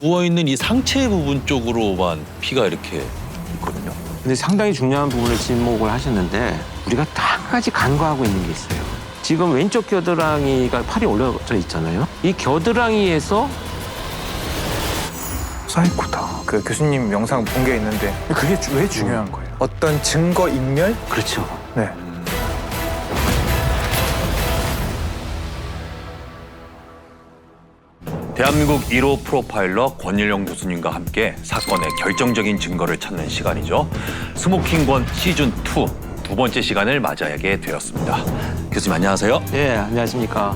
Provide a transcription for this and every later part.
누워있는 이 상체 부분 쪽으로만 피가 이렇게 있거든요. 근데 상당히 중요한 부분을 지목을 하셨는데 우리가 한 가지 간과하고 있는 게 있어요. 지금 왼쪽 겨드랑이가 팔이 올려져 있잖아요. 이 겨드랑이에서 사이코다. 그 교수님 영상 본 게 있는데 그게 왜 중요한 거예요? 어떤 증거 인멸? 그렇죠. 네. 대한민국 1호 프로파일러 권일영 교수님과 함께 사건의 결정적인 증거를 찾는 시간이죠. 스모킹건 시즌2 두 번째 시간을 맞이하게 되었습니다. 교수님 안녕하세요. 네, 안녕하십니까.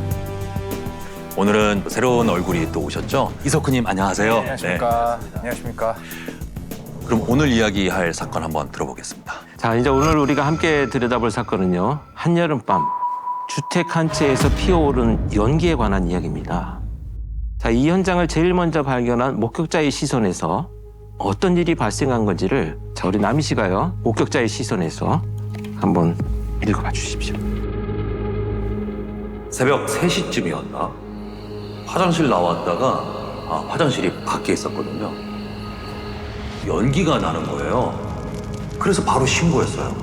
오늘은 새로운 얼굴이 또 오셨죠? 이석훈님 안녕하세요. 안녕하십니까. 안녕하십니까. 그럼 오늘 이야기할 사건 한번 들어보겠습니다. 자, 이제 오늘 우리가 함께 들여다볼 사건은요. 한여름밤 주택 한 채에서 피어오른 연기에 관한 이야기입니다. 자, 이 현장을 제일 먼저 발견한 목격자의 시선에서 어떤 일이 발생한 건지를 자, 우리 남희 씨가요. 목격자의 시선에서 한번 읽어봐 주십시오. 새벽 3시쯤이었나? 화장실 나왔다가 화장실이 밖에 있었거든요. 연기가 나는 거예요. 그래서 바로 신고했어요.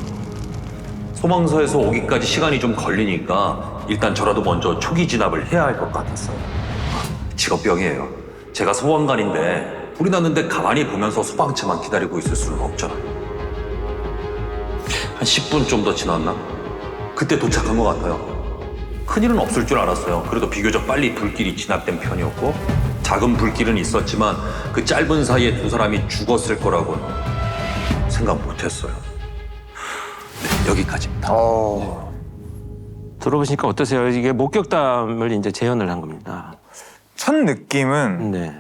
소방서에서 오기까지 시간이 좀 걸리니까 일단 저라도 먼저 초기 진압을 해야 할 것 같았어요. 직업병이에요. 제가 소방관인데 불이 났는데 가만히 보면서 소방차만 기다리고 있을 수는 없잖아요. 한 10분 좀 더 지났나? 그때 도착한 것 같아요. 큰일은 없을 줄 알았어요. 그래도 비교적 빨리 불길이 진압된 편이었고 작은 불길은 있었지만 그 짧은 사이에 두 사람이 죽었을 거라고는 생각 못했어요. 네, 여기까지입니다. 들어보시니까 어떠세요? 이게 목격담을 이제 재현을 한 겁니다. 첫 느낌은 네.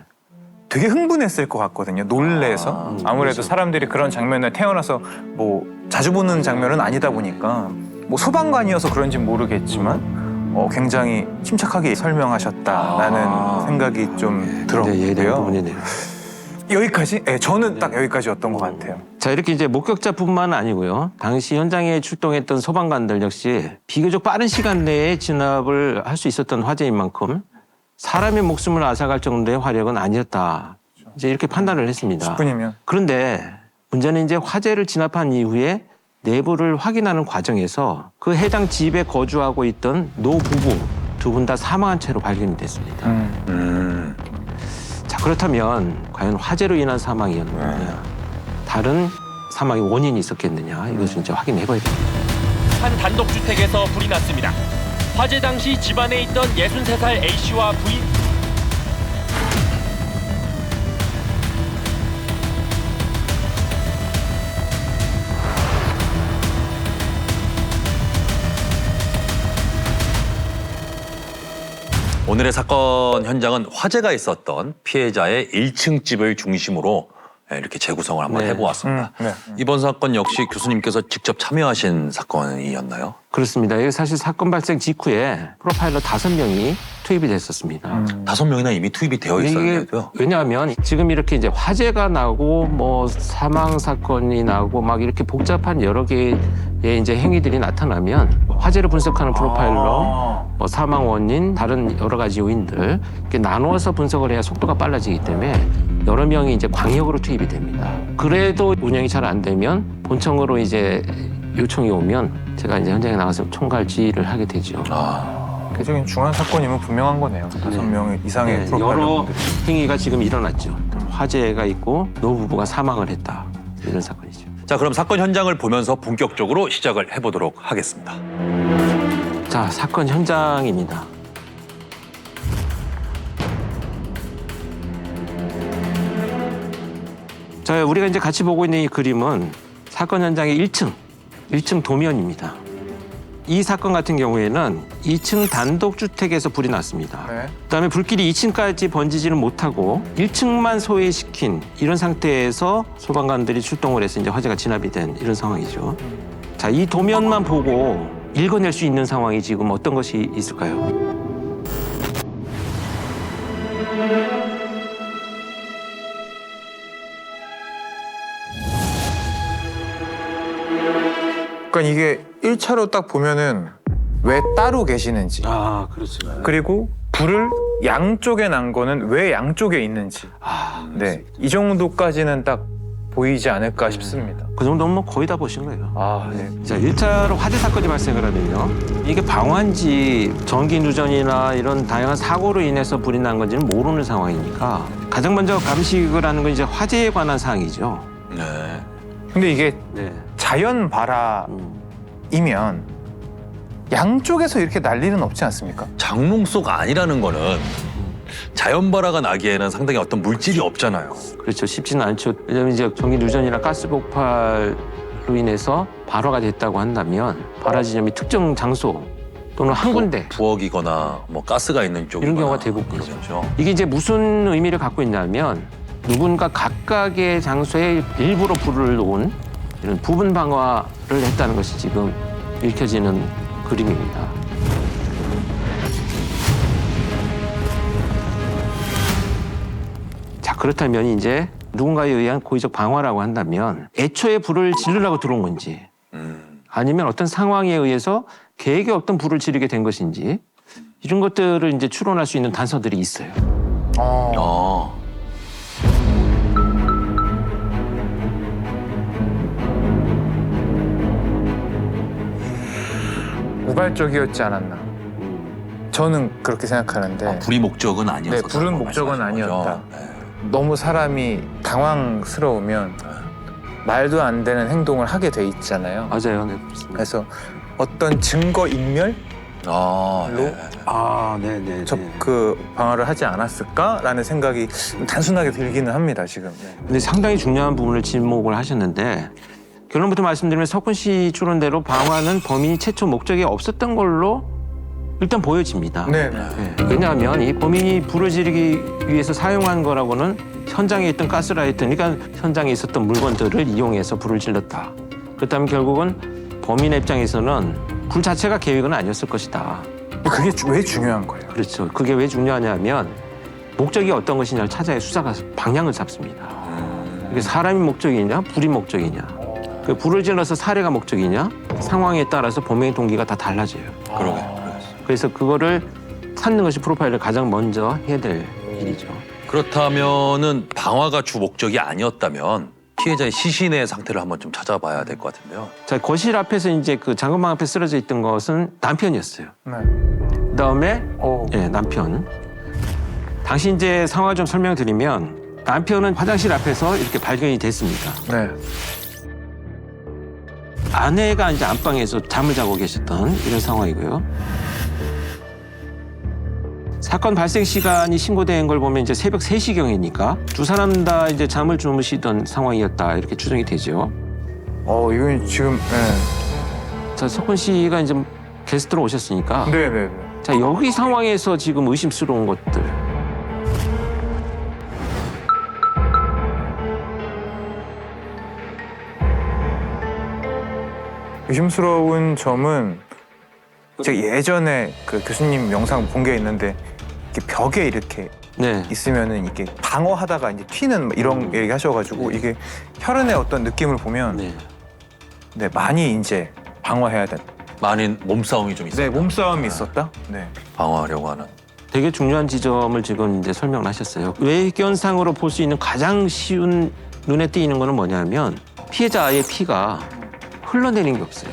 되게 흥분했을 것 같거든요. 놀래서. 아무래도 그렇죠. 사람들이 그런 장면을 태어나서 뭐 자주 보는 장면은 아니다 보니까 뭐 소방관이어서 그런지 모르겠지만 굉장히 침착하게 설명하셨다라는 생각이 좀 이제 예리한 들었고요. 부분이네요. 여기까지? 네, 저는 딱 여기까지였던 것 같아요. 자, 이렇게 이제 목격자뿐만 아니고요. 당시 현장에 출동했던 소방관들 역시 비교적 빠른 시간 내에 진압을 할 수 있었던 화재인 만큼 사람의 목숨을 앗아갈 정도의 화력은 아니었다. 이제 이렇게 판단을 했습니다. 10분이면. 그런데 문제는 이제 화재를 진압한 이후에 내부를 확인하는 과정에서 그 해당 집에 거주하고 있던 노 부부 두 분 다 사망한 채로 발견이 됐습니다. 자, 그렇다면 과연 화재로 인한 사망이었느냐, 다른 사망의 원인이 있었겠느냐, 이것을 이제 확인해봐야 됩니다. 한 단독주택에서 불이 났습니다. 화재 당시 집안에 있던 63살 A씨와 부인 오늘의 사건 현장은 화재가 있었던 피해자의 1층 집을 중심으로 이렇게 재구성을 한번 네. 해보았습니다. 네. 이번 사건 역시 교수님께서 직접 참여하신 사건이었나요? 그렇습니다. 이게 사실 사건 발생 직후에 프로파일러 5명이 투입이 됐었습니다. 5명이나 이미 투입이 되어 이게 있었는데도요. 왜냐하면 지금 이렇게 이제 화재가 나고 뭐 사망 사건이 나고 막 이렇게 복잡한 여러 개의 이제 행위들이 나타나면 화재를 분석하는 프로파일러, 뭐 사망 원인, 다른 여러 가지 요인들 이렇게 나누어서 분석을 해야 속도가 빨라지기 때문에 여러 명이 이제 광역으로 투입이 됩니다. 그래도 운영이 잘 안 되면 본청으로 이제 요청이 오면 제가 이제 현장에 나가서 총괄 지휘를 하게 되죠. 굉장히 중요한 사건이면 분명한 거네요. 5명 이상의 네, 프로파일러 여러 분들이. 행위가 지금 일어났죠. 화재가 있고 노부부가 사망을 했다. 이런 사건이죠. 자, 그럼 사건 현장을 보면서 본격적으로 시작을 해보도록 하겠습니다. 자, 사건 현장입니다. 자, 우리가 이제 같이 보고 있는 이 그림은 사건 현장의 1층 도면입니다. 이 사건 같은 경우에는 2층 단독주택에서 불이 났습니다. 네. 그다음에 불길이 2층까지 번지지는 못하고 1층만 소외시킨 이런 상태에서 소방관들이 출동을 해서 이제 화재가 진압이 된 이런 상황이죠. 자, 이 도면만 보고 읽어낼 수 있는 상황이 지금 어떤 것이 있을까요? 그러니까 이게 1차로 딱 보면은 왜 따로 계시는지 아, 그렇죠. 그리고 불을 양쪽에 난 거는 왜 양쪽에 있는지 네, 이 정도까지는 딱 보이지 않을까 싶습니다. 그 정도면 뭐 거의 다 보신 거예요. 아, 네. 자, 1차로 화재 사건이 발생을 하면요. 이게 방화인지 전기 누전이나 이런 다양한 사고로 인해서 불이 난 건지는 모르는 상황이니까 가장 먼저 감식을 하는 건 이제 화재에 관한 사항이죠. 네. 근데 이게 네. 자연 발화이면 양쪽에서 이렇게 난리는 없지 않습니까? 장롱 속 안이라는 거는 자연발화가 나기에는 상당히 어떤 물질이 없잖아요. 그렇죠. 쉽지는 않죠. 왜냐하면 이제 전기 누전이나 가스 폭발로 인해서 발화가 됐다고 한다면 발화 지점이 특정 장소 또는 한 군데 부엌이거나 뭐 가스가 있는 쪽이거나 이런 경우가 대부분이죠. 그렇죠. 이게 이제 무슨 의미를 갖고 있냐면 누군가 각각의 장소에 일부러 불을 놓은 이런 부분 방화를 했다는 것이 지금 읽혀지는 그림입니다. 자, 그렇다면 이제 누군가에 의한 고의적 방화라고 한다면 애초에 불을 지르려고 들어온 건지 아니면 어떤 상황에 의해서 계획에 없던 불을 지르게 된 것인지 이런 것들을 이제 추론할 수 있는 단서들이 있어요. 어. 우발적이었지 않았나. 저는 그렇게 생각하는데 불이 목적은 아니었다. 네, 불은 목적은 아니었다. 네. 너무 사람이 당황스러우면 말도 안 되는 행동을 하게 돼 있잖아요. 맞아요. 네, 그렇습니다. 그래서 어떤 증거 인멸? 아, 네. 네네. 그 방어를 하지 않았을까라는 생각이 단순하게 들기는 합니다, 지금. 네. 근데 상당히 중요한 부분을 지목을 하셨는데 결론부터 말씀드리면 석훈 씨 추론대로 방화는 범인이 최초 목적이 없었던 걸로 일단 보여집니다. 네. 네. 왜냐하면 이 범인이 불을 지르기 위해서 사용한 거라고는 현장에 있던 가스라이터, 그러니까 현장에 있었던 물건들을 이용해서 불을 질렀다. 그렇다면 결국은 범인의 입장에서는 불 자체가 계획은 아니었을 것이다. 그게 왜 중요한 거예요? 그렇죠. 그게 왜 중요하냐면 목적이 어떤 것이냐를 찾아야 수사가 방향을 잡습니다. 이게 사람이 목적이냐, 불이 목적이냐. 그 불을 질러서 살해가 목적이냐, 상황에 따라서 범행의 동기가 다 달라져요. 그러게. 그래서 그거를 찾는 것이 프로파일을 가장 먼저 해야 될 일이죠. 그렇다면은 방화가 주 목적이 아니었다면 피해자의 시신의 상태를 한번 좀 찾아봐야 될 것 같은데요. 자, 거실 앞에서 이제 그 장건방 앞에 쓰러져 있던 것은 남편이었어요. 네. 그다음에 오. 예, 남편. 당시 이제 상황을 좀 설명드리면 남편은 화장실 앞에서 이렇게 발견이 됐습니다. 네. 아내가 이제 안방에서 잠을 자고 계셨던 이런 상황이고요. 사건 발생 시간이 신고된 걸 보면 이제 새벽 3시경이니까 두 사람 다 이제 잠을 주무시던 상황이었다 이렇게 추정이 되죠. 이건 지금 네. 자, 석훈 씨가 이제 게스트로 오셨으니까 네. 자, 여기 상황에서 지금 의심스러운 것들. 의심스러운 점은 제가 예전에 그 교수님 영상 본 게 있는데 이렇게 벽에 이렇게 네. 있으면은 이게 방어하다가 이제 튀는 이런 얘기 하셔가지고 이게 혈흔의 어떤 느낌을 보면 네. 네, 많이 이제 방어해야 돼. 많은 몸싸움이 좀 있었다. 네, 몸싸움이 있었다. 네. 방어하려고 하는. 되게 중요한 지점을 지금 이제 설명을 하셨어요. 외견상으로 볼 수 있는 가장 쉬운 눈에 띄는 거는 뭐냐면 피해자의 피가 흘러내린 게 없어요.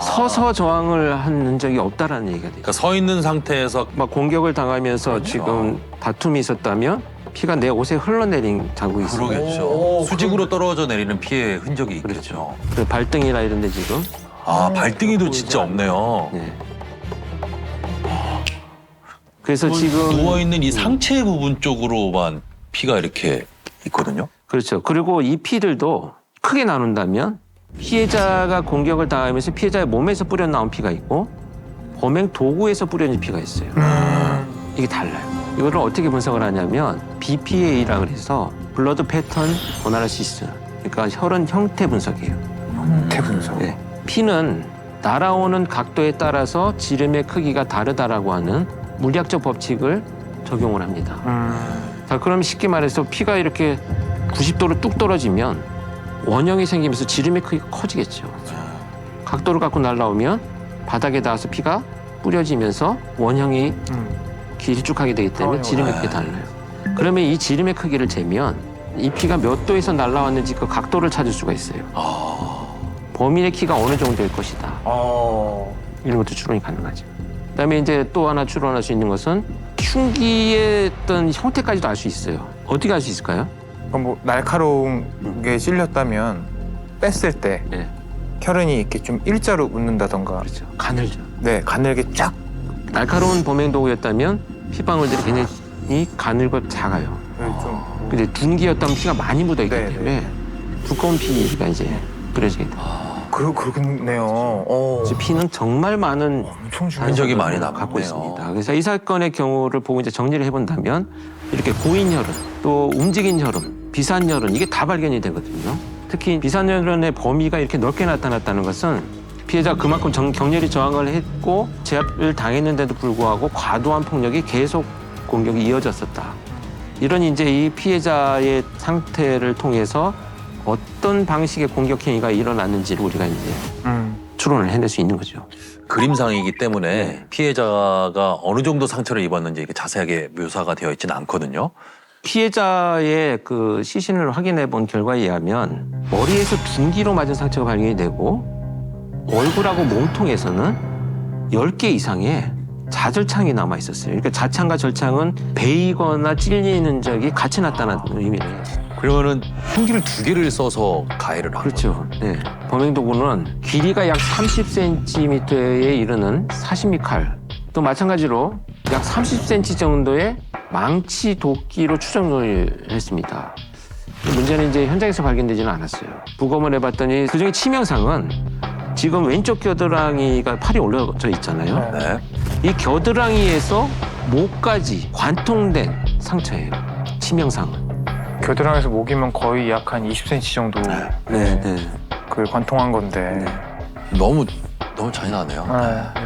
서서 저항을 한 흔적이 없다라는 얘기가 돼요. 그러니까 서 있는 상태에서 막 공격을 당하면서 그렇죠. 지금 다툼이 있었다면 피가 내 옷에 흘러내린 자국이 있어요. 그러겠죠. 수직으로 떨어져 내리는 피해 흔적이 있겠죠. 그 발등이나 이런 데 지금. 아, 발등이도 진짜 없네요. 네. 그래서 지금 누워있는 이 상체 부분 쪽으로만 피가 이렇게 있거든요. 그렇죠. 그리고 이 피들도 크게 나눈다면 피해자가 공격을 당하면서 피해자의 몸에서 뿌려 나온 피가 있고 범행 도구에서 뿌려진 피가 있어요. 이게 달라요. 이거를 어떻게 분석을 하냐면 BPA라 그래서 블러드 패턴 어나리시스, 그러니까 혈흔 형태 분석이에요. 형태 분석. 네. 피는 날아오는 각도에 따라서 지름의 크기가 다르다라고 하는 물리학적 법칙을 적용을 합니다. 자, 그럼 쉽게 말해서 피가 이렇게 90도로 뚝 떨어지면 원형이 생기면서 지름의 크기가 커지겠죠. 각도를 갖고 날아오면 바닥에 닿아서 피가 뿌려지면서 원형이 길쭉하게 되기 때문에 지름의 크기가 달라요. 그러면 이 지름의 크기를 재면 이 피가 몇 도에서 날아왔는지 그 각도를 찾을 수가 있어요. 범인의 키가 어느 정도일 것이다. 이런 것도 추론이 가능하죠. 그다음에 이제 또 하나 추론할 수 있는 것은 흉기의 어떤 형태까지도 알 수 있어요. 어떻게 알 수 있을까요? 그럼 뭐 날카로운 게 찔렸다면 뺐을 때 네. 혈흔이 이렇게 좀 일자로 웃는다던가. 그렇죠. 가늘죠. 네, 가늘게 쫙. 날카로운 범행 도구였다면 피방울들이 굉장히 가늘고 작아요. 좀. 근데 둔기였다면 피가 많이 묻어있기 네, 때문에 두꺼운 피가 이제 뿌려지게 돼요. 그렇겠네요. 그래서 피는 정말 많은 엄청 중요해요. 흔적이 많이 갖고 남았네요. 있습니다. 그래서 이 사건의 경우를 보고 이제 정리를 해본다면 이렇게 고인 혈흔, 또 움직인 혈흔, 비산 혈흔 이게 다 발견이 되거든요. 특히 비산 혈흔의 범위가 이렇게 넓게 나타났다는 것은 피해자가 그만큼 격렬히 저항을 했고 제압을 당했는데도 불구하고 과도한 폭력이 계속 공격이 이어졌었다. 이런 이제 이 피해자의 상태를 통해서 어떤 방식의 공격 행위가 일어났는지를 우리가 이제 추론을 해낼 수 있는 거죠. 그림상이기 때문에 피해자가 어느 정도 상처를 입었는지 이렇게 자세하게 묘사가 되어 있지는 않거든요. 피해자의 그 시신을 확인해 본 결과에 의하면 머리에서 둔기로 맞은 상처가 발견이 되고 얼굴하고 몸통에서는 10개 이상의 자절창이 남아 있었어요. 그러니까 자창과 절창은 베이거나 찔리는 흔적이 같이 나타나는 의미예요. 그러면은 흉기를 2개를 써서 가해를 한 그렇죠. 네. 범행 도구는 길이가 약 30cm에 이르는 사시미 칼, 또 마찬가지로 약 30cm 정도의 망치 도끼로 추정을 했습니다. 문제는 이제 현장에서 발견되지는 않았어요. 부검을 해봤더니 그중에 치명상은 지금 왼쪽 겨드랑이가 팔이 올려져 있잖아요. 네. 이 겨드랑이에서 목까지 관통된 상처예요. 치명상은. 겨드랑이에서 목이면 거의 약 한 20cm 정도. 네. 그걸 관통한 건데. 너무 잔인하네요.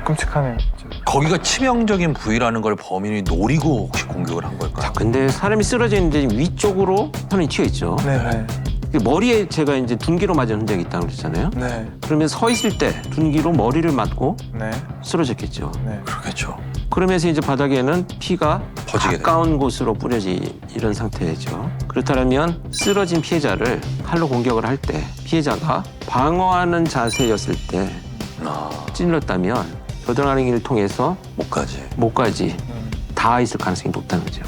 끔찍하네요. 진짜. 거기가 치명적인 부위라는 걸 범인이 노리고 혹시 공격을 한 걸까요? 근데 사람이 쓰러져 있는데 위쪽으로 혈흔이 튀어 있죠. 네. 머리에 제가 이제 둔기로 맞은 흔적이 있다고 그랬잖아요. 네. 그러면 서 있을 때 둔기로 머리를 맞고 네. 쓰러졌겠죠. 네. 그렇겠죠. 그러면서 이제 바닥에는 피가 퍼지게 가까운 곳으로 뿌려지 이런 상태죠. 그렇다면 쓰러진 피해자를 칼로 공격을 할 때 피해자가 방어하는 자세였을 때 찔렀다면 겨드랑이를 통해서 목까지 닿아 있을 가능성이 높다는 거죠.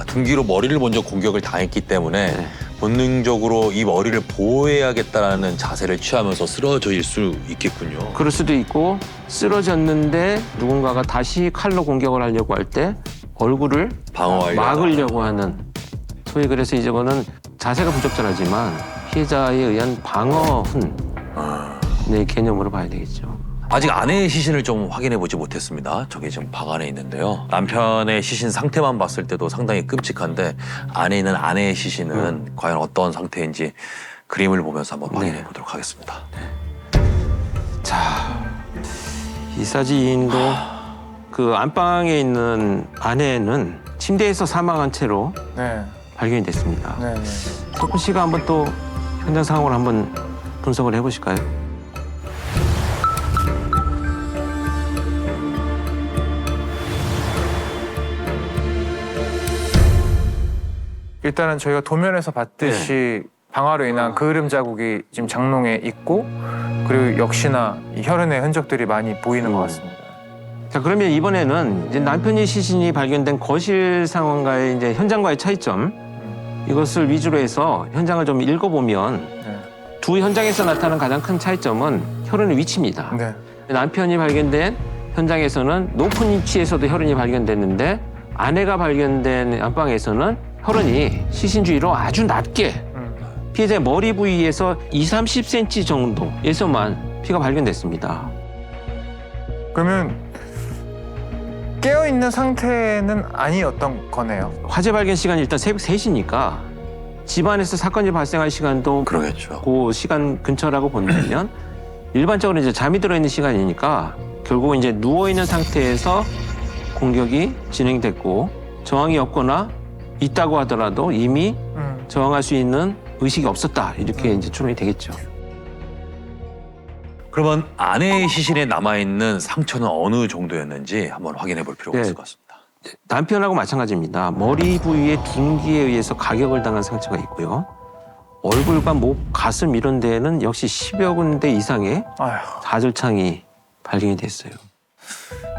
둔기로 머리를 먼저 공격을 당했기 때문에 네. 본능적으로 이 머리를 보호해야겠다는 자세를 취하면서 쓰러질 수 있겠군요. 그럴 수도 있고 쓰러졌는데 누군가가 다시 칼로 공격을 하려고 할 때 얼굴을 방어하려고. 막으려고 하는 소위 그래서 이거는 자세가 부적절하지만 피해자에 의한 방어훈 네, 개념으로 봐야 되겠죠. 아직 아내의 시신을 좀 확인해보지 못했습니다. 저게 지금 방 안에 있는데요. 남편의 시신 상태만 봤을 때도 상당히 끔찍한데 안에 있는 아내의 시신은 과연 어떤 상태인지 그림을 보면서 한번 확인해보도록 하겠습니다. 자, 이 사진도 그 안방에 있는 아내는 침대에서 사망한 채로 네. 발견이 됐습니다. 네. 토큰 씨가 한번 또 현장 상황을 한번 분석을 해보실까요? 일단은 저희가 도면에서 봤듯이 방화로 인한 그을음 자국이 지금 장롱에 있고 그리고 역시나 이 혈흔의 흔적들이 많이 보이는 것 같습니다. 자, 그러면 이번에는 이제 남편의 시신이 발견된 거실 상황과의 이제 현장과의 차이점 이것을 위주로 해서 현장을 좀 읽어보면 두 현장에서 나타나는 가장 큰 차이점은 혈흔의 위치입니다. 네. 남편이 발견된 현장에서는 높은 위치에서도 혈흔이 발견됐는데 아내가 발견된 안방에서는 혈흔이 시신 주위로 아주 낮게 피해자의 머리 부위에서 20-30cm 정도에서만 피가 발견됐습니다. 그러면 깨어있는 상태는 아니었던 거네요. 화재 발견 시간이 일단 새벽 3시니까 집안에서 사건이 발생할 시간도 그러겠죠. 그 시간 근처라고 본다면 일반적으로 이제 잠이 들어있는 시간이니까 결국 이제 누워있는 상태에서 공격이 진행됐고 저항이 없거나 있다고 하더라도 이미 저항할 수 있는 의식이 없었다 이렇게 이제 추론이 되겠죠. 그러면 아내의 시신에 남아있는 상처는 어느 정도였는지 한번 확인해 볼 필요가 네. 있을 것 같습니다. 남편하고 마찬가지입니다. 머리 부위에 둔기에 의해서 가격을 당한 상처가 있고요. 얼굴과 목, 가슴 이런 데에는 역시 10여 군데 이상의 아휴. 다절창이 발견이 됐어요.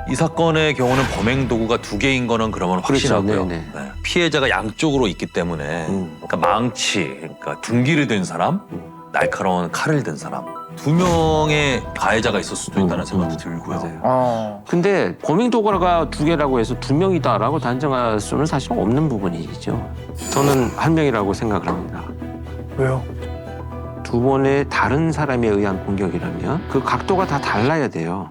이 사건의 경우는 범행 도구가 두 개인 거는 그러면 그렇죠. 확실하고요. 네네. 네. 피해자가 양쪽으로 있기 때문에 그러니까 망치, 그러니까 둔기를 든 사람, 날카로운 칼을 든 사람 두 명의 가해자가 있을 수도 있다는 생각도 들고요. 맞아요. 근데 범행 도구가 두 개라고 해서 두 명이다라고 단정할 수는 사실 없는 부분이죠. 저는 한 명이라고 생각을 합니다. 왜요? 두 번의 다른 사람에 의한 공격이라면 그 각도가 다 달라야 돼요.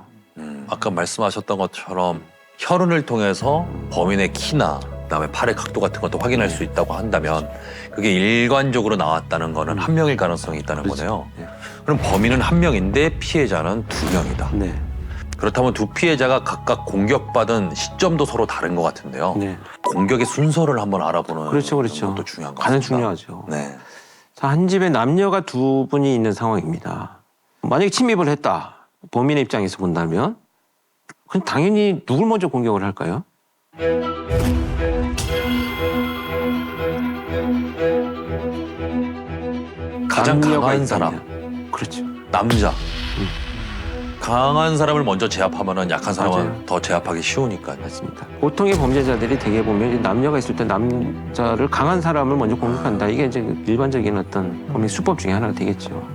아까 말씀하셨던 것처럼 혈흔을 통해서 범인의 키나 그다음에 팔의 각도 같은 것도 확인할 수 있다고 한다면 그게 일관적으로 나왔다는 거는 한 명일 가능성이 있다는 거네요. 네. 그럼 범인은 한 명인데 피해자는 두 명이다. 네. 그렇다면 두 피해자가 각각 공격받은 시점도 서로 다른 것 같은데요. 네. 공격의 순서를 한번 알아보는 그렇죠, 그렇죠. 것도 중요한 것 가장 같습니다. 중요하죠. 네. 자, 한 집에 남녀가 두 분이 있는 상황입니다. 만약에 침입을 했다. 범인의 입장에서 본다면 그럼 당연히 누굴 먼저 공격을 할까요? 가장 남녀가 강한 있다면. 사람, 그렇죠. 남자. 강한 사람을 먼저 제압하면 약한 사람은 맞아요. 더 제압하기 쉬우니까. 맞습니다. 보통의 범죄자들이 대개 보면 남녀가 있을 때 남자를 강한 사람을 먼저 공격한다. 이게 이제 일반적인 어떤 범죄 수법 중에 하나가 되겠죠.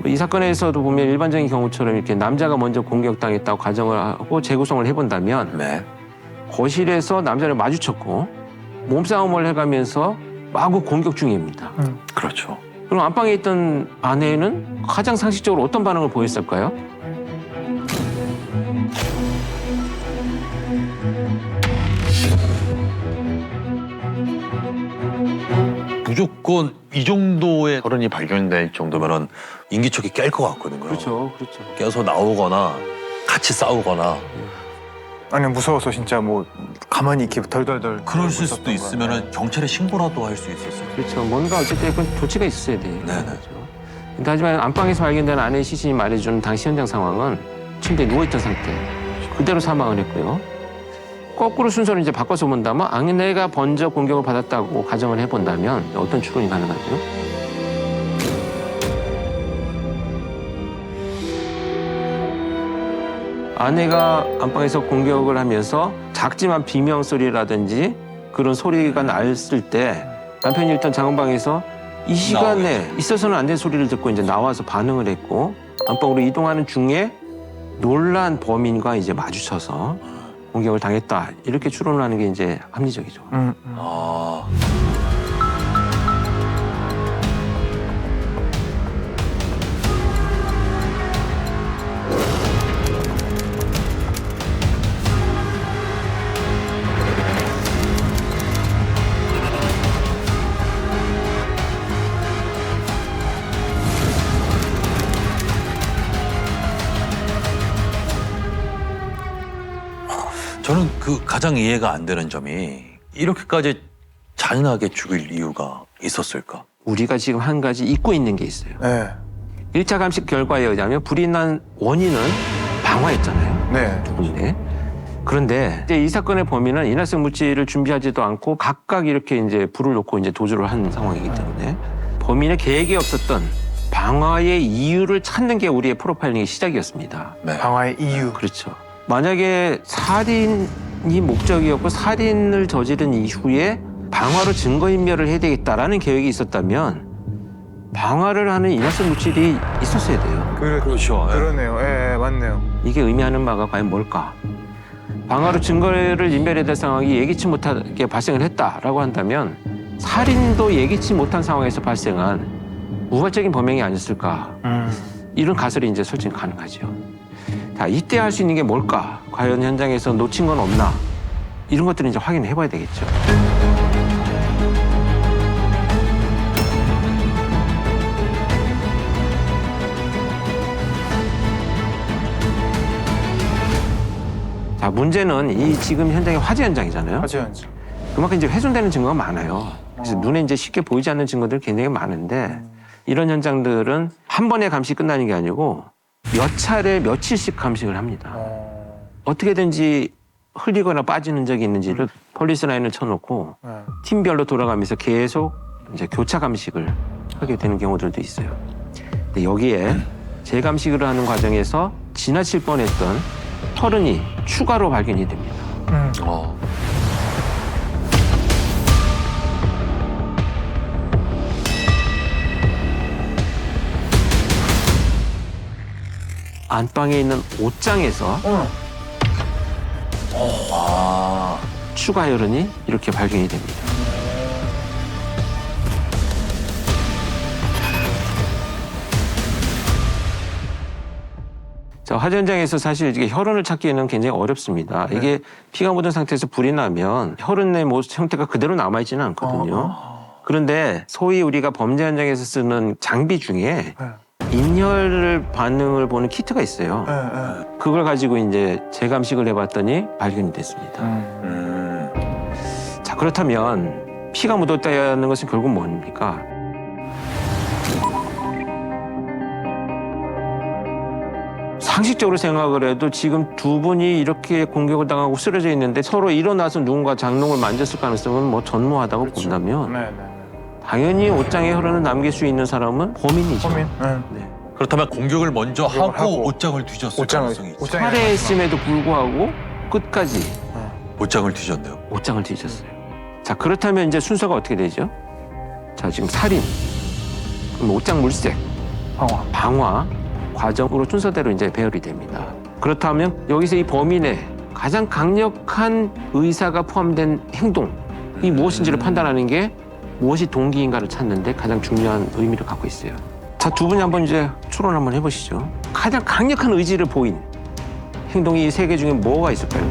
이 사건에서도 보면 일반적인 경우처럼 이렇게 남자가 먼저 공격당했다고 가정을 하고 재구성을 해본다면 네. 거실에서 남자를 마주쳤고 몸싸움을 해가면서 마구 공격 중입니다. 그렇죠. 그럼 안방에 있던 아내는 가장 상식적으로 어떤 반응을 보였을까요? 무조건 이 정도의 혈흔이 발견될 정도면은 인기척이 깰 것 같거든요. 그렇죠. 깨서 나오거나 같이 싸우거나 아니 무서워서 진짜 뭐 가만히 이렇게 덜덜덜. 그럴 수도 있었던 거야. 있으면은 경찰에 신고라도 할 수 있었어요. 그렇죠. 뭔가 어쨌든 그건 조치가 있어야 돼요. 네네. 그렇죠. 근데 하지만 안방에서 발견된 아내의 시신이 말해준 당시 현장 상황은 침대에 누워있던 상태. 그대로 사망을 했고요. 거꾸로 순서를 이제 바꿔서 본다면 아내가 먼저 공격을 받았다고 가정을 해본다면 어떤 추론이 가능하죠? 아내가 안방에서 공격을 하면서 작지만 비명 소리라든지 그런 소리가 났을 때 남편이 일단 작은방에서 이 시간에 있어서는 안 될 소리를 듣고 이제 나와서 반응을 했고 안방으로 이동하는 중에 놀란 범인과 이제 마주쳐서 공격을 당했다 이렇게 추론을 하는 게 이제 합리적이죠. 아. 저는 그 가장 이해가 안 되는 점이 이렇게까지 잔인하게 죽일 이유가 있었을까? 우리가 지금 한 가지 잊고 있는 게 있어요. 네. 1차 감식 결과에 의하면 불이 난 원인은 방화였잖아요. 네. 네. 그런데 이제 이 사건의 범인은 인화성 물질을 준비하지도 않고 각각 이렇게 이제 불을 놓고 이제 도주를 한 상황이기 때문에 범인의 계획이 없었던 방화의 이유를 찾는 게 우리의 프로파일링의 시작이었습니다. 네. 방화의 이유. 그렇죠. 만약에 살인이 목적이었고 살인을 저지른 이후에 방화로 증거인멸을 해야 되겠다라는 계획이 있었다면 방화를 하는 인화성 물질이 있었어야 돼요. 그렇죠. 예. 그러네요. 예, 맞네요. 이게 의미하는 바가 과연 뭘까? 방화로 증거를 인멸해야 될 상황이 예기치 못하게 발생을 했다라고 한다면 살인도 예기치 못한 상황에서 발생한 우발적인 범행이 아니었을까? 이런 가설이 이제 설정 가능하죠. 자, 이때 할 수 있는 게 뭘까? 과연 현장에서 놓친 건 없나? 이런 것들을 이제 확인을 해봐야 되겠죠. 자, 문제는 이 지금 현장이 화재 현장이잖아요. 화재현지. 그만큼 이제 훼손되는 증거가 많아요. 그래서 눈에 이제 쉽게 보이지 않는 증거들이 굉장히 많은데 이런 현장들은 한 번에 감식이 끝나는 게 아니고 몇 차례 며칠씩 감식을 합니다. 어떻게든지 흘리거나 빠지는 적이 있는지를 폴리스 라인을 쳐놓고 팀별로 돌아가면서 계속 이제 교차 감식을 하게 되는 경우들도 있어요. 근데 여기에 재감식을 하는 과정에서 지나칠 뻔했던 혈흔이 추가로 발견이 됩니다. 안방에 있는 옷장에서 추가 혈흔이 이렇게 발견이 됩니다. 자, 화재 현장에서 사실 이게 혈흔을 찾기에는 굉장히 어렵습니다. 이게 피가 묻은 상태에서 불이 나면 혈흔의 형태가 그대로 남아있지는 않거든요. 그런데 소위 우리가 범죄 현장에서 쓰는 장비 중에 인혈 반응을 보는 키트가 있어요. 그걸 가지고 이제 재감식을 해봤더니 발견이 됐습니다. 자, 그렇다면 피가 묻었다는 것은 결국 뭡니까? 상식적으로 생각을 해도 지금 두 분이 이렇게 공격을 당하고 쓰러져 있는데 서로 일어나서 누군가 장롱을 만졌을 가능성은 뭐 전무하다고 본다면 당연히 옷장에 혈흔을 남길 수 있는 사람은 범인이죠. 네. 그렇다면 공격을 먼저 하고 하고 옷장을 뒤졌을 가능성이 있죠. 살해했음에도 불구하고 끝까지 옷장을 뒤졌네요. 옷장을 뒤졌어요. 자, 그렇다면 이제 순서가 어떻게 되죠? 자, 지금 살인, 그럼 옷장 물색, 방화 과정으로 순서대로 이제 배열이 됩니다. 그렇다면 여기서 이 범인의 가장 강력한 의사가 포함된 행동이 무엇인지를 판단하는 게 무엇이 동기인가를 찾는데 가장 중요한 의미를 갖고 있어요. 자, 두 분이 한번 이제 추론 한번 해보시죠. 가장 강력한 의지를 보인 행동이 이 세 개 중에 뭐가 있을까요?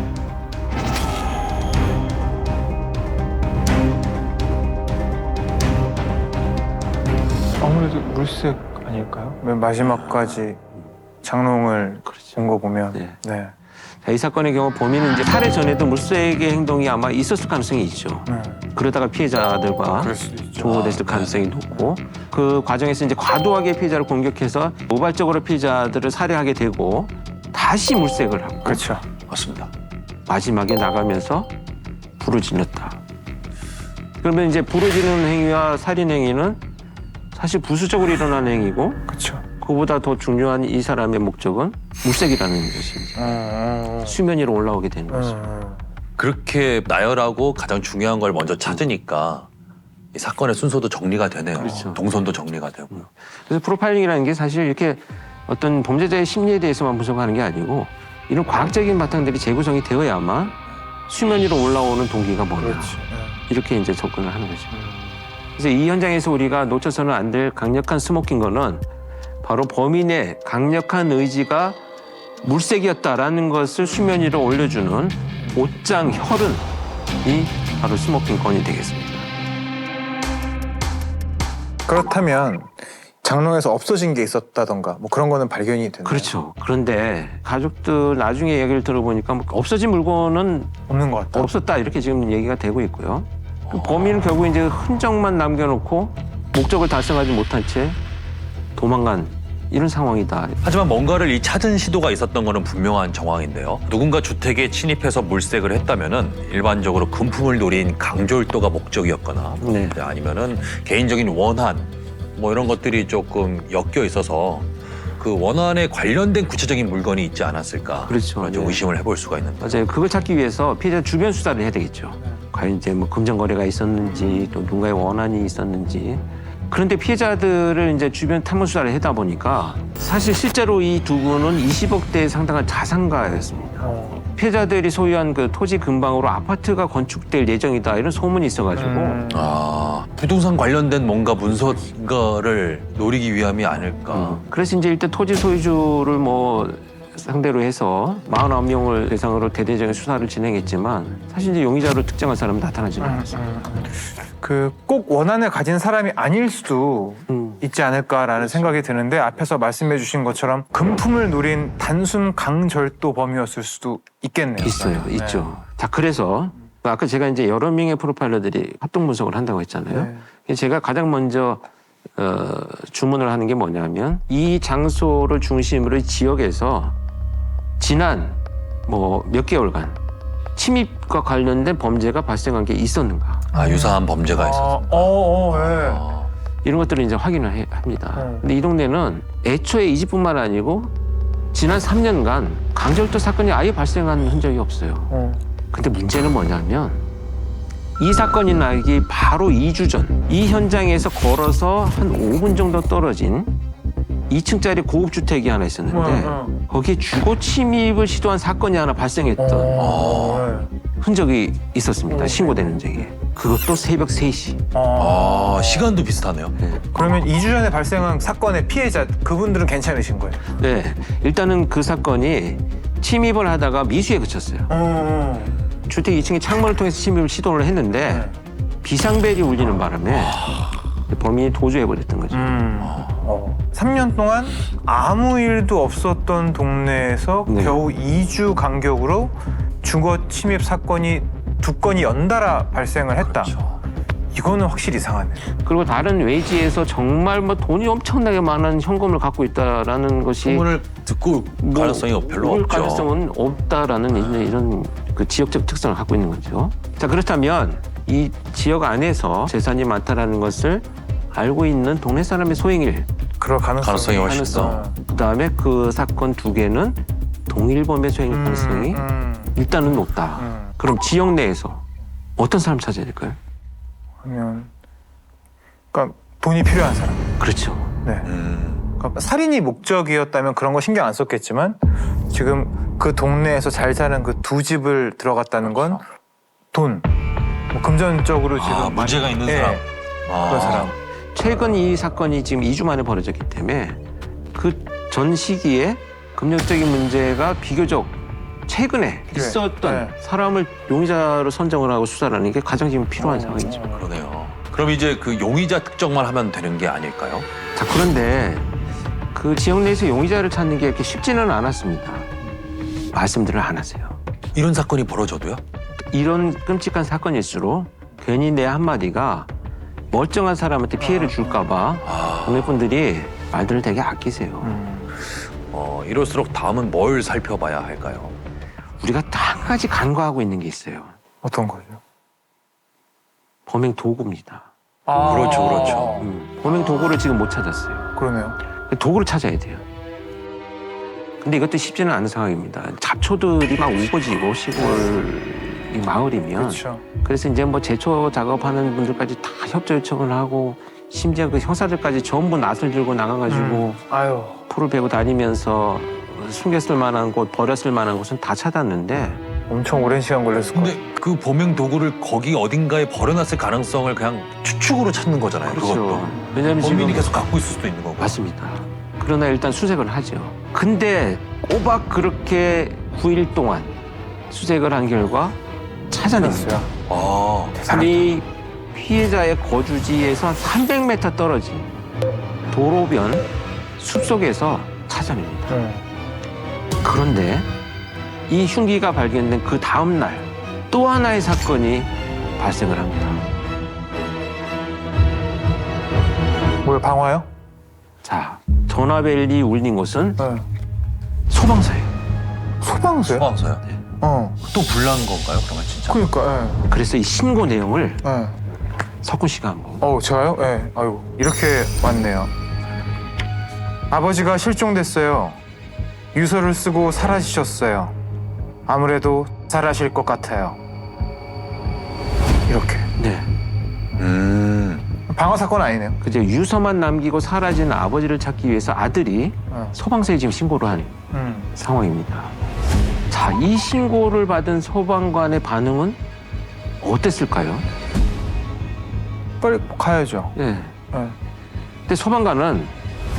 아무래도 물색 아닐까요? 맨 마지막까지 장롱을 본 거 보면. 네. 네. 자, 이 사건의 경우 범인은 이제 살해 전에도 물색의 행동이 아마 있었을 가능성이 있죠. 그러다가 피해자들과 그럴 수도 있죠. 조우됐을 가능성이 높고 그 과정에서 이제 과도하게 피해자를 공격해서 우발적으로 피해자들을 살해하게 되고 다시 물색을 하고 그렇죠. 맞습니다. 마지막에 나가면서 불을 질렀다. 그러면 이제 불을 지르는 행위와 살인 행위는 사실 부수적으로 일어난 행위고 그렇죠. 그보다 더 중요한 이 사람의 목적은 물색이라는 것입니다. 수면 위로 올라오게 되는 거죠. 그렇게 나열하고 가장 중요한 걸 먼저 찾으니까 이 사건의 순서도 정리가 되네요. 그렇죠. 동선도 정리가 되고. 그래서 프로파일링이라는 게 사실 이렇게 어떤 범죄자의 심리에 대해서만 분석하는 게 아니고 이런 과학적인 바탕들이 재구성이 되어야만 수면 위로 올라오는 동기가 뭐냐. 이렇게 이제 접근을 하는 거죠. 그래서 이 현장에서 우리가 놓쳐서는 안 될 강력한 스모킹 거는 바로 범인의 강력한 의지가 물색이었다라는 것을 수면 위로 올려주는 옷장 혈흔이 바로 스모킹 건이 되겠습니다. 그렇다면 장롱에서 없어진 게 있었다던가 뭐 그런 거는 발견이 되나요? 그렇죠. 그런데 가족들 나중에 얘기를 들어보니까 뭐 없어진 물건은 없는 것 같다. 없었다 이렇게 지금 얘기가 되고 있고요. 범인은 결국 이제 흔적만 남겨놓고 목적을 달성하지 못한 채 도망간 이런 상황이다. 하지만 뭔가를 이 찾은 시도가 있었던 거는 분명한 정황인데요. 누군가 주택에 침입해서 물색을 했다면은 일반적으로 금품을 노린 강졸도가 목적이었거나 네. 아니면은 개인적인 원한 뭐 이런 것들이 조금 엮여 있어서 그 원한에 관련된 구체적인 물건이 있지 않았을까. 그렇죠. 그런 좀 네. 의심을 해볼 수가 있는데. 맞아요. 그걸 찾기 위해서 피해자 주변 수사를 해야 되겠죠. 과연 이제 뭐 금전 거래가 있었는지 또 누군가의 원한이 있었는지. 그런데 피해자들을 이제 주변 탐문 수사를 하다 보니까 사실 실제로 이 두 분은 20억대에 상당한 자산가였습니다. 피해자들이 소유한 그 토지 근방으로 아파트가 건축될 예정이다 이런 소문이 있어가지고 아, 부동산 관련된 뭔가 문서를 노리기 위함이 아닐까. 그래서 이제 일단 토지 소유주를 뭐 상대로 해서 49명을 대상으로 대대적인 수사를 진행했지만 사실 이제 용의자로 특정한 사람은 나타나지 않았어요. 그 꼭 원한을 가진 사람이 아닐 수도 있지 않을까라는 생각이 드는데 앞에서 말씀해 주신 것처럼 금품을 노린 단순 강절도 범이었을 수도 있겠네요. 있어요, 네. 있죠. 자, 그래서 아까 제가 이제 여러 명의 프로파일러들이 합동 분석을 한다고 했잖아요. 제가 가장 먼저 주문을 하는 게 뭐냐면 이 장소를 중심으로 지역에서 지난 뭐 몇 개월간 침입과 관련된 범죄가 발생한 게 있었는가. 아, 유사한 범죄가 있었어. 예. 이런 것들을 이제 확인을 합니다. 근데 이 동네는 애초에 이 집뿐만 아니고 지난 3년간 강제월도 사건이 아예 발생한 흔적이 없어요. 근데 문제는 뭐냐면 이 사건이 나기 바로 2주 전 이 현장에서 걸어서 한 5분 정도 떨어진 2층짜리 고급 주택이 하나 있었는데 거기에 주거 침입을 시도한 사건이 하나 발생했던 흔적이 있었습니다. 신고된 흔적이. 그것도 새벽 3시. 아, 시간도 비슷하네요. 그러면 2주 전에 발생한 사건의 피해자 그분들은 괜찮으신 거예요? 네, 일단은 그 사건이 침입을 하다가 미수에 그쳤어요. 주택 2층에 창문을 통해서 침입을 시도를 했는데 비상벨이 울리는 바람에 범인이 도주해버렸던 거죠. 3년 동안 아무 일도 없었던 동네에서 네. 겨우 2주 간격으로 주거 침입 사건이 2건이 연달아 발생을 했다. 이거는 확실히 이상하네요. 그리고 다른 외지에서 정말 뭐 돈이 엄청나게 많은 현금을 갖고 있다라는 것이 소문을 듣고 가능성이 별로 올 없죠. 가능성은 없다라는 이런 그 지역적 특성을 갖고 있는 거죠. 자, 그렇다면 이 지역 안에서 재산이 많다라는 것을 알고 있는 동네 사람의 소행일, 그럴 가능성이 훨씬 가능성, 그다음에 그 사건 2개는 동일범의 소행일 가능성이 일단은 높다. 그럼 지역 내에서 어떤 사람 찾아야 될까요? 하면 그러니까 돈이 필요한 사람. 그렇죠. 네. 그러니까 살인이 목적이었다면 그런 거 신경 안 썼겠지만 지금 그 동네에서 잘 사는 그 2집을 들어갔다는 건 돈, 뭐 금전적으로 지금 아, 문제가 있는 예, 사람. 그런 사람. 최근 이 사건이 지금 2주 만에 벌어졌기 때문에 그 전 시기에 금전적인 문제가 비교적 최근에 있었던 네. 사람을 용의자로 선정을 하고 수사를 하는 게 가장 지금 필요한 상황이죠. 그러네요. 그럼 이제 그 용의자 특정만 하면 되는 게 아닐까요? 자, 그런데 그 지역 내에서 용의자를 찾는 게 이렇게 쉽지는 않았습니다. 말씀들을 안 하세요. 이런 사건이 벌어져도요? 이런 끔찍한 사건일수록 괜히 내 한마디가 멀쩡한 사람한테 피해를 줄까 봐 동네분들이 말들을 되게 아끼세요. 이럴수록 다음은 뭘 살펴봐야 할까요? 우리가 한 가지 간과하고 있는 게 있어요. 어떤 거죠? 범행 도구입니다. 그렇죠, 그렇죠. 범행 도구를 지금 못 찾았어요. 그러네요. 도구를 찾아야 돼요. 근데 이것도 쉽지는 않은 상황입니다. 잡초들이 막 우거지고 시골 이 마을이면 그렇죠. 그래서 이제 뭐 제초 작업하는 분들까지 다 협조 요청을 하고 심지어 그 형사들까지 전부 낫을 들고 나가가지고 아유. 풀을 베고 다니면서 숨겼을 만한 곳, 버렸을 만한 곳은 다 찾았는데 엄청 오랜 시간 걸렸을 거예요. 근데 그 범행 도구를 거기 어딘가에 버려놨을 가능성을 그냥 추측으로 찾는 거잖아요. 그것도. 왜냐하면 지금 범인이 계속 갖고 있을 수도 있는 거고. 맞습니다. 그러나 일단 수색을 하죠. 근데 꼬박 그렇게 9일 동안 수색을 한 결과 찾아냈어요. 아, 이 피해자의 거주지에서 한 300m 떨어진 도로변 숲속에서 찾아냅니다. 그런데 이 흉기가 발견된 그 다음 날 또 하나의 사건이 발생을 합니다. 뭐야, 방화요? 자, 전화벨이 울린 곳은 네. 소방서예요. 소방서요? 소방서요? 어. 또 불난 건가요? 그러면 진짜? 그러니까. 그래서 이 신고 내용을 예. 석훈 씨가 한번. 저요? 예. 아유, 이렇게 왔네요. 아버지가 실종됐어요. 유서를 쓰고 사라지셨어요. 아무래도 살아실 것 같아요. 이렇게. 네. 방화 사건 아니네요. 그제 유서만 남기고 사라진 아버지를 찾기 위해서 아들이 소방서에 지금 신고를 한 상황입니다. 자, 이 신고를 받은 소방관의 반응은 어땠을까요? 빨리 가야죠. 네. 예. 근데 소방관은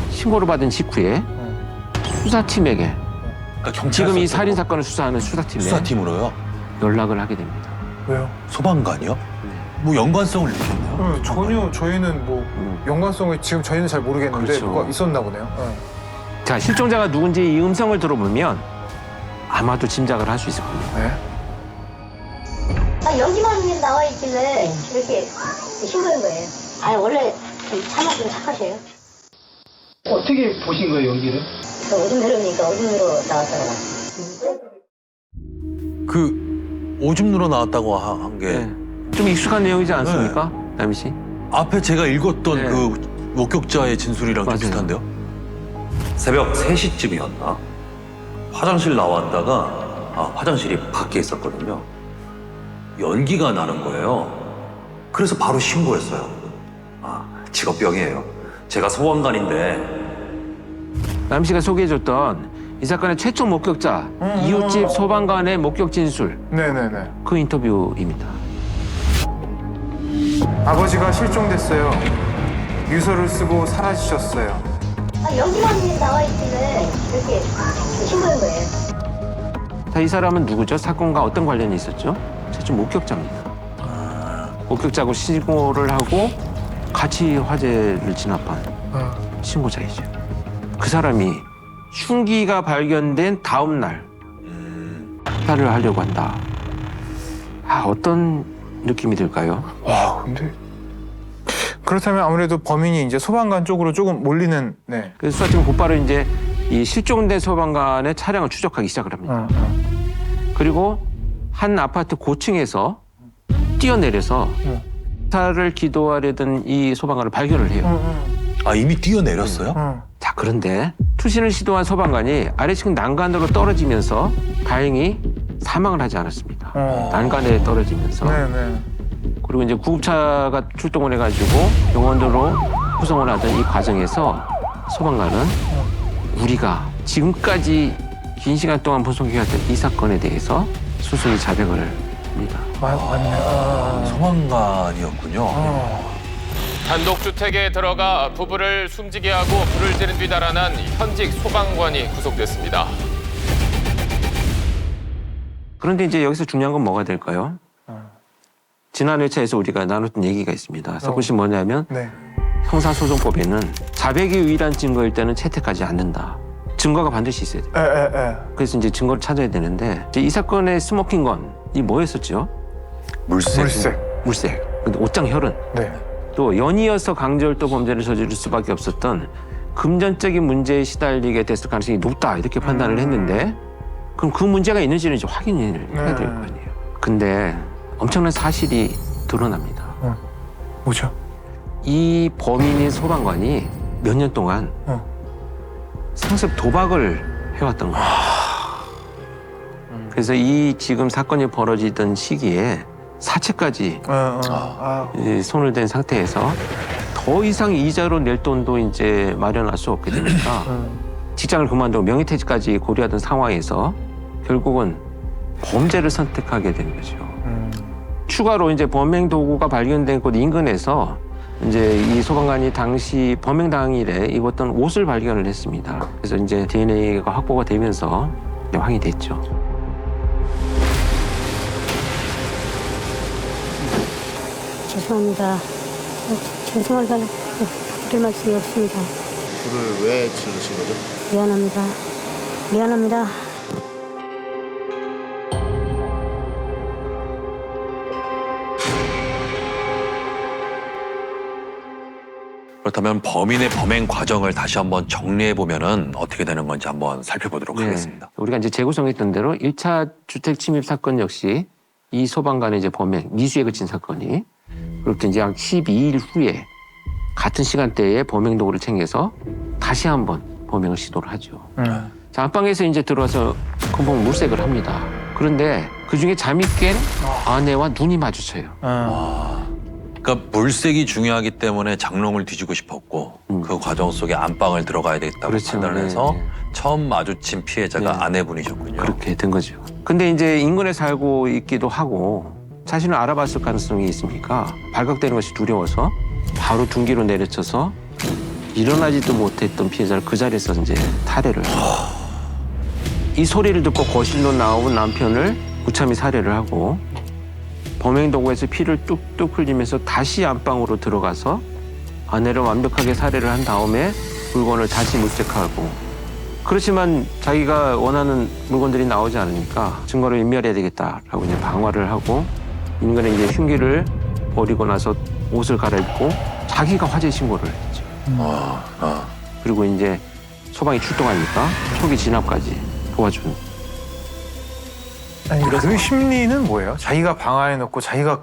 신고를 받은 직후에 수사팀에게 그러니까 지금 이 살인 사건을 수사하는 수사팀에 수사팀으로요? 연락을 하게 됩니다. 왜요? 소방관이요? 뭐 연관성을 느꼈나요? 전혀 저희는 뭐 연관성을 지금 저희는 잘 모르겠는데 그렇죠. 뭐가 있었나 보네요. 자, 실종자가 누군지 이 음성을 들어보면 아마도 짐작을 할 수 있을 겁니다. 네. 아, 여기만 나와 있길래 이렇게 신고한 거예요. 아, 원래 좀 착하세요. 어떻게 보신 거예요, 연기를? 오줌 내려오니까 오줌으로 나왔다가. 그 오줌 누러 나왔다고 한 게 네. 좀 익숙한 내용이지 않습니까, 남희 씨? 앞에 제가 읽었던 네. 그 목격자의 진술이랑 좀 맞아요. 비슷한데요? 새벽 3시쯤이었나? 화장실 나왔다가 화장실이 밖에 있었거든요. 연기가 나는 거예요. 그래서 바로 신고했어요. 직업병이에요. 제가 소방관인데 남희 씨가 소개해줬던 이 사건의 최초 목격자, 이웃집 소방관의 목격 진술, 네네네. 그 인터뷰입니다. 아버지가 실종됐어요. 유서를 쓰고 사라지셨어요. 연기만 나와 있길래 이렇게 신고한 거예요. 자, 이 사람은 누구죠? 사건과 어떤 관련이 있었죠? 최초 목격자입니다. 목격자고 신고를 하고 같이 화재를 진압한 신고자이죠. 그 사람이 흉기가 발견된 다음 날 탈을 하려고 한다. 어떤 느낌이 들까요? 와, 근데 그렇다면 아무래도 범인이 이제 소방관 쪽으로 조금 몰리는. 네. 그래서 수사팀은 곧바로 이제 이 실종된 소방관의 차량을 추적하기 시작을 합니다. 그리고 한 아파트 고층에서 뛰어내려서 탈을 기도하려던 이 소방관을 발견을 해요. 이미 뛰어내렸어요? 자, 그런데 투신을 시도한 소방관이 아래층 난간으로 떨어지면서 다행히 사망을 하지 않았습니다. 난간에 떨어지면서. 네네. 그리고 이제 구급차가 출동을 해가지고 병원으로 구송을 하던 이 과정에서 소방관은 우리가 지금까지 긴 시간 동안 분석해왔던 이 사건에 대해서 수승이 자백을 합니다. 맞네. 소방관이었군요. 단독주택에 들어가 부부를 숨지게 하고 불을 지른 뒤 달아난 현직 소방관이 구속됐습니다. 그런데 이제 여기서 중요한 건 뭐가 될까요? 지난 회차에서 우리가 나눴던 얘기가 있습니다. 그것이 뭐냐면 네. 형사소송법에는 자백이 유일한 증거일 때는 채택하지 않는다. 증거가 반드시 있어야 돼요. 그래서 이제 증거를 찾아야 되는데 이제 이 사건의 스모킹건이 뭐였었죠? 물색. 물색. 근데 옷장 혈흔. 네. 또 연이어서 강제월도 범죄를 저지를 수밖에 없었던 금전적인 문제에 시달리게 됐을 가능성이 높다 이렇게 판단을 했는데 그럼 그 문제가 있는지는 이제 확인을 해야 될 거 아니에요. 근데 엄청난 사실이 드러납니다. 뭐죠? 이 범인인 소방관이 몇 년 동안 상습 도박을 해왔던 거예요. 그래서 이 지금 사건이 벌어지던 시기에 사채까지 손을 댄 상태에서 더 이상 이자로 낼 돈도 이제 마련할 수 없게 되니까 직장을 그만두고 명예퇴직까지 고려하던 상황에서 결국은 범죄를 선택하게 된 거죠. 추가로 이제 범행 도구가 발견된 곳 인근에서 이제 이 소방관이 당시 범행 당일에 입었던 옷을 발견을 했습니다. 그래서 이제 DNA가 확보가 되면서 이제 확인이 됐죠. 죄송합니다. 죄송하다는 드릴 말씀이 없습니다. 불을 왜 지르신 거죠? 미안합니다. 미안합니다. 그렇다면 범인의 범행 과정을 다시 한번 정리해 보면은 어떻게 되는 건지 한번 살펴보도록 하겠습니다. 우리가 이제 재구성했던 대로 1차 주택 침입 사건 역시 이 소방관의 이제 범행, 미수에 그친 사건이 그렇게 이제 약 12일 후에 같은 시간대에 범행 도구를 챙겨서 다시 한번 범행을 시도를 하죠. 자, 안방에서 이제 들어와서 금방 물색을 합니다. 그런데 그 중에 잠이 깬 아내와 눈이 마주쳐요. 그러니까 물색이 중요하기 때문에 장롱을 뒤지고 싶었고 그 과정 속에 안방을 들어가야 되겠다고 그렇죠. 판단을 해서 네. 처음 마주친 피해자가 네. 아내분이셨군요. 그렇게 된 거죠. 근데 이제 인근에 살고 있기도 하고 자신을 알아봤을 가능성이 있으니까 발각되는 것이 두려워서 바로 둔기로 내려쳐서 일어나지도 못했던 피해자를 그 자리에서 이제 탈해를 해요. 이 소리를 듣고 거실로 나온 남편을 무참히 살해를 하고 범행 도구에서 피를 뚝뚝 흘리면서 다시 안방으로 들어가서 아내를 완벽하게 살해를 한 다음에 물건을 다시 물색하고 그렇지만 자기가 원하는 물건들이 나오지 않으니까 증거를 인멸해야 되겠다라고 이제 방화를 하고 인근에 이제 흉기를 버리고 나서 옷을 갈아입고 자기가 화재 신고를 했죠. 그리고 이제 소방이 출동하니까 초기 진압까지 도와준. 아니, 그 심리는 뭐예요? 자기가 방 안에 넣고 자기가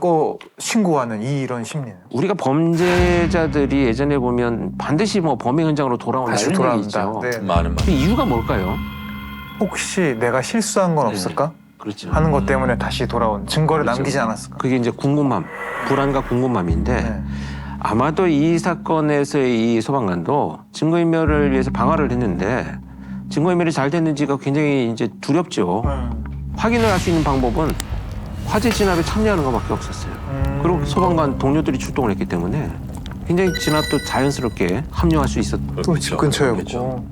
신고하는 이런 심리는? 우리가 범죄자들이 예전에 보면 반드시 뭐 범행 현장으로 돌아온다 다시 이런 얘기 돌아온다. 있죠. 네. 많은 그 이유가 뭘까요? 혹시 내가 실수한 건 없을까? 그렇죠. 하는 것 때문에 다시 돌아온 증거를 그렇죠. 남기지 않았을까? 그게 이제 궁금함, 불안과 궁금함인데 네. 아마도 이 사건에서의 이 소방관도 증거인멸을 위해서 방어를 했는데 증거인멸이 잘 됐는지가 굉장히 이제 두렵죠. 확인을 할 수 있는 방법은 화재 진압에 참여하는 것밖에 없었어요. 그리고 소방관 동료들이 출동을 했기 때문에 굉장히 진압도 자연스럽게 합류할 수 있었고. 또 집 근처였고. 그렇겠죠.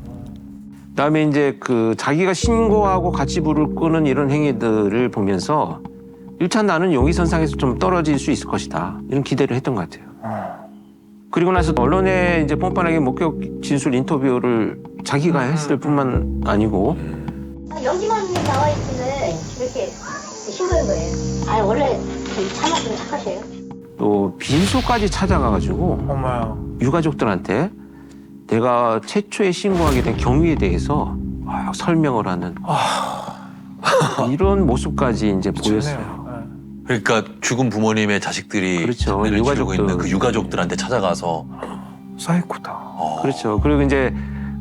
그다음에 이제 그 자기가 신고하고 같이 불을 끄는 이런 행위들을 보면서 1차 나는 용의선상에서 좀 떨어질 수 있을 것이다. 이런 기대를 했던 것 같아요. 그리고 나서 언론에 이제 뻔뻔하게 목격 진술 인터뷰를 자기가 했을 뿐만 아니고 여기만 나와 있으면 이렇게 신고한 거예요. 아 원래 좀 차마 좀 착하세요. 또 빈소까지 찾아가가지고 엄마야. 유가족들한테 내가 최초에 신고하게 된 경위에 대해서 막 설명을 하는 이런 모습까지 이제 보였어요. 그러니까 죽은 부모님의 자식들이 그렇죠. 장례를 치르고 유가족들. 있는 그 유가족들한테 찾아가서 사이코다. 그렇죠. 그리고 이제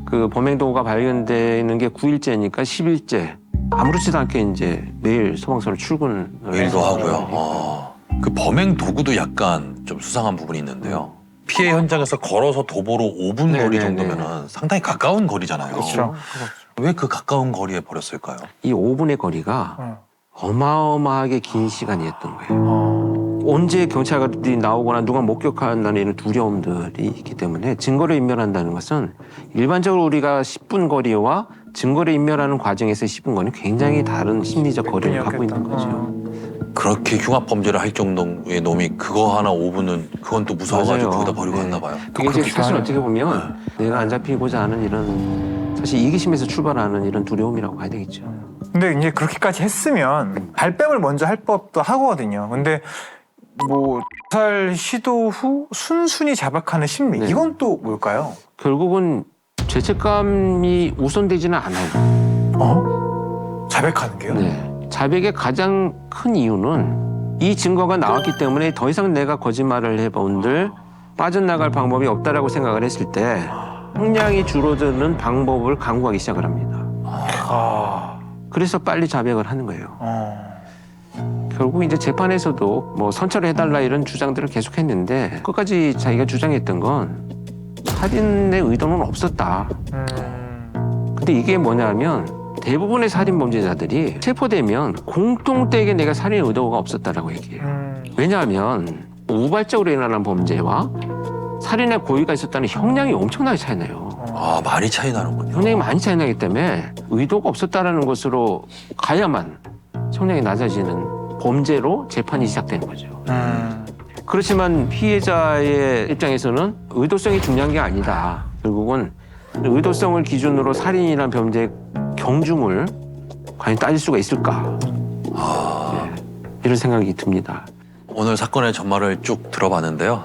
그 범행 도구가 발견되는 게 9일째니까 10일째 아무렇지도 않게 이제 매일 소방서를 출근을 일도 해서 하고요. 그 범행 도구도 약간 좀 수상한 부분이 있는데요. 피해 현장에서 걸어서 도보로 5분 네, 거리 네, 정도면 상당히 가까운 거리잖아요. 그렇죠. 왜 그 가까운 거리에 버렸을까요? 이 5분의 거리가 어마어마하게 긴 시간이었던 거예요. 언제 경찰관들이 나오거나 누가 목격한다는 이런 두려움들이 있기 때문에 증거를 인멸한다는 것은 일반적으로 우리가 10분 거리와 증거를 인멸하는 과정에서 10분 거리는 굉장히 다른 심리적 거리를 갖고 있는 거죠. 그렇게 흉악 범죄를 할 정도의 놈이 그거 하나 5분은 그건 또 무서워가지고 맞아요. 거기다 버리고 네. 갔나 봐요. 그게 이제 사실 하네요. 어떻게 보면 내가 안 잡히고자 하는 이런 사실 이기심에서 출발하는 이런 두려움이라고 봐야 되겠죠. 근데 이제 그렇게까지 했으면 발뺌을 먼저 할 법도 하거든요. 근데 뭐 살 시도 후 순순히 자백하는 심리 네. 이건 또 뭘까요? 결국은 죄책감이 우선되지는 않아요. 자백하는 게요? 네. 자백의 가장 큰 이유는 이 증거가 나왔기 때문에 더 이상 내가 거짓말을 해본들 빠져나갈 방법이 없다라고 생각을 했을 때 형량이 줄어드는 방법을 강구하기 시작을 합니다. 그래서 빨리 자백을 하는 거예요. 결국 이제 재판에서도 뭐 선처를 해달라 이런 주장들을 계속했는데 끝까지 자기가 주장했던 건 살인의 의도는 없었다. 근데 이게 뭐냐면 대부분의 살인 범죄자들이 체포되면 공통되게 내가 살인 의도가 없었다라고 얘기해요. 왜냐하면 우발적으로 일어난 범죄와 살인의 고의가 있었다는 형량이 엄청나게 차이 나요. 아, 많이 차이 나는군요. 형량이 많이 차이 나기 때문에 의도가 없었다라는 것으로 가야만 형량이 낮아지는 범죄로 재판이 시작되는 거죠. 그렇지만 피해자의 입장에서는 의도성이 중요한 게 아니다. 결국은 의도성을 기준으로 살인이라는 범죄의 경중을 과연 따질 수가 있을까? 네, 이런 생각이 듭니다. 오늘 사건의 전말을 쭉 들어봤는데요.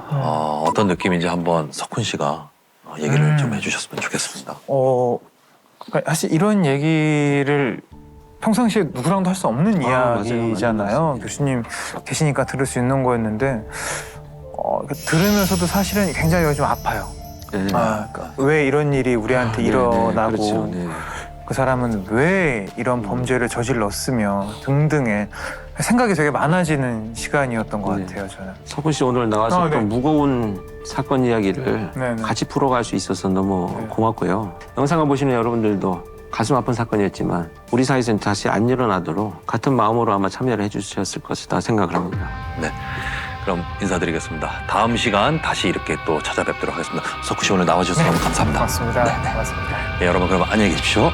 어떤 느낌인지 한번 석훈 씨가 얘기를 좀 해주셨으면 좋겠습니다. 사실 이런 얘기를 평상시에 누구랑도 할 수 없는 맞아요. 이야기잖아요. 맞아요. 교수님 계시니까 들을 수 있는 거였는데 들으면서도 사실은 굉장히 좀 아파요. 네. 그러니까 왜 이런 일이 우리한테 일어나고 그렇죠. 네. 그 사람은 왜 이런 범죄를 저질렀으며 등등의 생각이 되게 많아지는 시간이었던 것 네. 같아요. 저는. 석훈 씨 오늘 나와서 네. 또 무거운 사건 이야기를 네, 네. 같이 풀어갈 수 있어서 너무 네. 고맙고요. 영상을 보시는 여러분들도 가슴 아픈 사건이었지만 우리 사회에서는 다시 안 일어나도록 같은 마음으로 아마 참여를 해주셨을 것이다 생각을 합니다. 네. 그럼 인사드리겠습니다. 다음 시간 다시 이렇게 또 찾아뵙도록 하겠습니다. 석훈 씨 오늘 나와주셔서 너무 감사합니다. 고맙습니다. 네, 네. 고맙습니다. 네, 여러분 그럼 안녕히 계십시오.